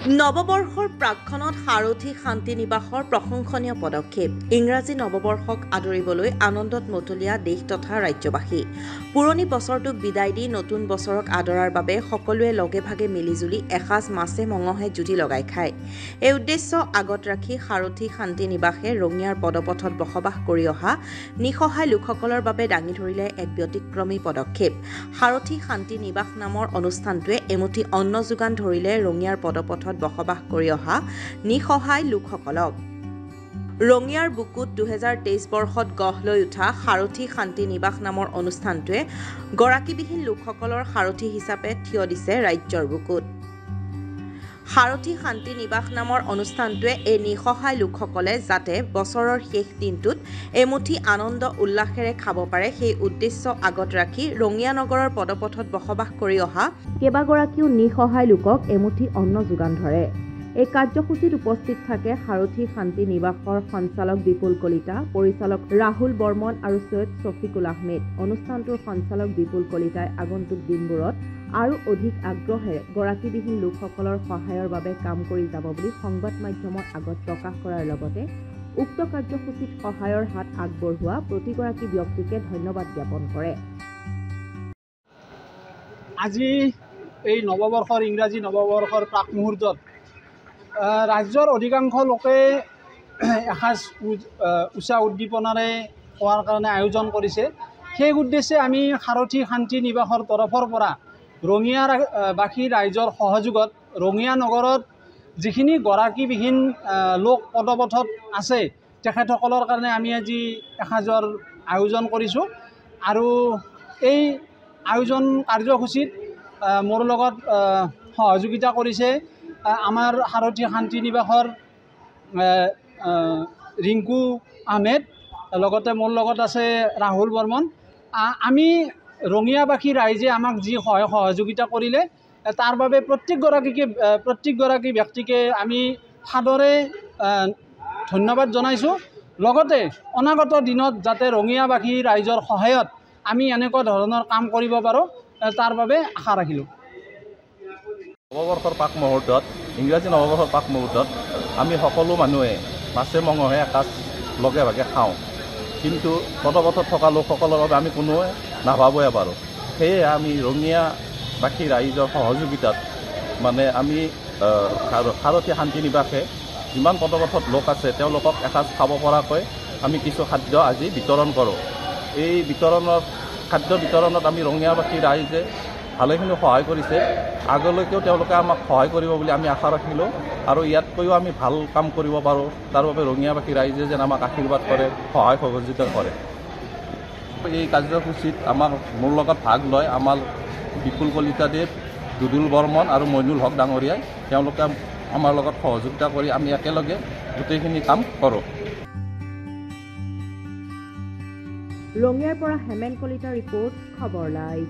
নৱবৰ্ষৰ প্ৰাক্ষণত সাৰথী শান্তি নিবাসৰ প্ৰশংসনীয় পদক্ষেপ। ইংৰাজী নৱবৰ্ষক আদৰিবলৈ আনন্দত মতলীয়া দেশ তথা ৰাজ্যবাসী। পুৰণি বছৰটোক বিদায় দি নতুন বছৰক আদৰাৰ বাবে সকলোৱে লগে ভাগে মিলিজুলি এসাঁজ মাছে মঙহে জুতি লগাই খায়। এই উদ্দেশ্য আগত ৰাখি সাৰথী শান্তি নিবাসে ৰঙিয়াৰ পদপথত বসবাস কৰি অহা নিঃসহায় লোকসকলৰ বাবে দাঙি ধৰিলে এক ব্যতিক্ৰমী পদক্ষেপ। সাৰথী শান্তি নিবাস নামৰ অনুষ্ঠানটোৱে এমুঠি অন্ন যোগান ধৰিলে ৰঙিয়াৰ পদপথত বসবাস কৰি অহা নিঃসহায় লোকসকলক। ৰঙিয়াৰ বুকুত 2023 বৰ্ষত গঢ় লৈ উঠা সাৰথী শান্তি নিবাস নামৰ অনুষ্ঠানটোৱে গৰাকীবিহীন লোকসকলৰ সাৰথী হিচাপে থিয় দিছে ৰাজ্যৰ বুকুত। সাৰথী শান্তি নিবাস নামৰ অনুষ্ঠানটোৱে এই নিঃসহায় লোকসকলে যাতে বছৰৰ শেষ দিনটোত এমুঠি আনন্দ উল্লাসেৰে খাব পাৰে সেই উদ্দেশ্য আগত ৰাখি ৰঙিয়া নগৰৰ পদপথত বসবাস কৰি অহা কেইবাগৰাকীও নিঃসহায় লোকক এমুঠি অন্ন যোগান ধৰে। এই কাৰ্যসূচীত উপস্থিত থাকে সাৰথী শান্তি নিবাসৰ সঞ্চালক বিপুল কলিতা, পৰিচালক ৰাহুল বৰ্মন আৰু সৈয়দ শফিকুল আহমেদ। অনুষ্ঠানটোৰ সঞ্চালক বিপুল কলিতাই আগন্তুক দিনবোৰত আৰু অধিক আগ্ৰহেৰে গৰাকীবিহীন লোকসকলৰ সহায়ৰ বাবে কাম কৰি যাব বুলি সংবাদ মাধ্যমৰ আগত প্ৰকাশ কৰাৰ লগতে উক্ত কাৰ্যসূচীত সহায়ৰ হাত আগবঢ়োৱা প্ৰতিগৰাকী ব্যক্তিকে ধন্যবাদ জ্ঞাপন কৰে। আজি এই নৱবৰ্ষৰ ইংৰাজী নৱবৰ্ষৰ প্ৰাক মুহূৰ্তত ৰাজ্যৰ অধিকাংশ লোকে এসাঁজ উচা উদ্দীপনাৰে খোৱাৰ কাৰণে আয়োজন কৰিছে। সেই উদ্দেশ্যে আমি সাৰথী শান্তি নিবাসৰ তৰফৰ পৰা ৰঙিয়াবাসী ৰাইজৰ সহযোগত ৰঙিয়া নগৰত যিখিনি গৰাকীবিহীন লোক পদপথত আছে তেখেতসকলৰ কাৰণে আমি আজি এসাঁজৰ আয়োজন কৰিছোঁ। আৰু এই আয়োজন কাৰ্যসূচীত মোৰ লগত সহযোগিতা কৰিছে আমাৰ সাৰথী শান্তি নিবাসৰ ৰিংকু আহমেদ, লগতে মোৰ লগত আছে ৰাহুল বৰ্মন। আমি ৰঙিয়াবাসী ৰাইজে আমাক যি সহযোগিতা কৰিলে তাৰ বাবে প্ৰত্যেকগৰাকী ব্যক্তিকে আমি সাদৰে ধন্যবাদ জনাইছোঁ। লগতে অনাগত দিনত যাতে ৰঙিয়াবাসী ৰাইজৰ সহায়ত আমি এনেকুৱা ধৰণৰ কাম কৰিব পাৰোঁ তাৰ বাবে আশা ৰাখিলোঁ। নৱবৰ্ষৰ পাক মুহূৰ্তত, ইংৰাজী নৱবৰ্ষৰ পাক মুহূৰ্তত আমি সকলো মানুহে মাছে মঙহে এসাঁজ লগে ভাগে খাওঁ, কিন্তু পদপথত থকা লোকসকলৰ বাবে আমি কোনোৱে নাভাবোৱে পাৰোঁ। সেয়ে আমি ৰঙিয়াবাসী ৰাইজৰ সহযোগিতাত আমি সাৰথী শান্তি নিবাসে যিমান পদপথত লোক আছে তেওঁলোকক এসাঁজ খাব পৰাকৈ আমি কিছু খাদ্য আজি বিতৰণ কৰোঁ। এই খাদ্য বিতৰণত আমি ৰঙিয়াবাসী ৰাইজে ভালেখিনি সহায় কৰিছে। আগলৈকেও তেওঁলোকে আমাক সহায় কৰিব বুলি আমি আশা ৰাখিলোঁ আৰু ইয়াতকৈও আমি ভাল কাম কৰিব পাৰোঁ তাৰ বাবে ৰঙিয়াবাসী ৰাইজে যেন আমাক আশীৰ্বাদ কৰে, সহায় সহযোগিতা কৰে। এই কাৰ্যসূচীত মোৰ লগত ভাগ লয় আমাৰ বিপুল কলিতাদেৱ, দুদুল বৰ্মন আৰু মইনুল হক ডাঙৰীয়াই। তেওঁলোকে আমাৰ লগত সহযোগিতা কৰি আমি একেলগে গোটেইখিনি কাম কৰোঁ। ৰঙিয়াৰ পৰা হেমেন কলিতা ৰিপৰ্ট, খবৰ লাইভ।